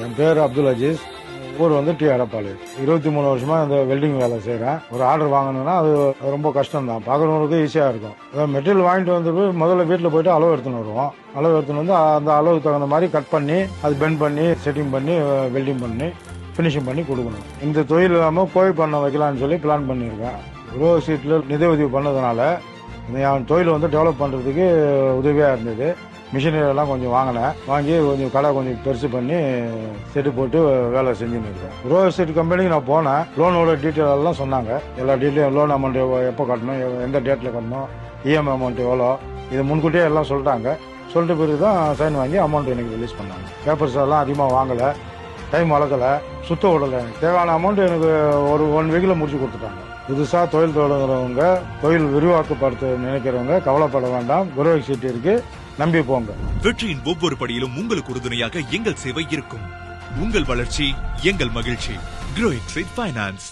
என் பேர் அப்துல் அஜீஸ். ஊர் வந்து டி எடப்பாடி. 23 வருஷமா இந்த வெல்டிங் வேலை செய்கிறேன். ஒரு ஆர்டர் வாங்கணும்னா அது ரொம்ப கஷ்டம் தான். பார்க்குறவங்களுக்கு ஈஸியாக இருக்கும். அதாவது மெட்டீரியல் வாங்கிட்டு வந்து முதல்ல வீட்டில் போயிட்டு அளவு எடுத்துன்னு வருவோம். அளவு எடுத்துன்னு வந்து அந்த அளவுக்கு தகுந்த மாதிரி கட் பண்ணி அது பெண்ட் பண்ணி செட்டிங் பண்ணி வெல்டிங் பண்ணி ஃபினிஷிங் பண்ணி கொடுக்கணும். இந்த தொழில் இல்லாமல் கோழி பண்ண வைக்கலான்னு சொல்லி பிளான் பண்ணியிருக்கேன். குரோவர் சீட்டில் நிதி உதவி பண்ணதுனால என் தொழில் வந்து டெவலப் பண்ணுறதுக்கு உதவியாக இருந்தது. மிஷினரி எல்லாம் கொஞ்சம் வாங்கி கொஞ்சம் கடை கொஞ்சம் பெருசு பண்ணி செட்டு போட்டு வேலை செஞ்சுன்னு இருக்கேன். குரோவர் சீட் கம்பெனிக்கு நான் போனேன். லோனோட டீட்டெயில் எல்லாம் சொன்னாங்க. எல்லா டீட்டெயிலும் லோன் அமௌண்ட் எப்போ கட்டணும், எந்த டேட்டில் கட்டணும், இஎம்ஐ அமௌண்ட் எவ்வளோ, இது முன்கூட்டியே எல்லாம் சொல்லிட்டாங்க. சொல்லிட்டு பிறகு தான் சைன் வாங்கி அமௌண்ட் எனக்கு ரிலீஸ் பண்ணாங்க. பேப்பர்ஸ் எல்லாம் அதிகமாக வாங்கலை, டைம் வளர்க்கலை, சுத்த விடலை. தேவையான அமௌண்ட் எனக்கு ஒரு 1 வீக்கில் முடிச்சு கொடுத்துட்டாங்க. புதுசாக தொழில் தொடங்குறவங்க, தொழில் விரிவாக்கப்படுத்த நினைக்கிறவங்க கவலைப்பட வேண்டாம். குரோவர் சீட் இருக்கு, நம்பி போங்க. வெற்றியின் ஒவ்வொரு படியிலும் உங்களுக்கு உறுதுணையாக எங்கள் சேவை இருக்கும். உங்கள் வளர்ச்சி எங்கள் மகிழ்ச்சி. Grow It Trade Finance.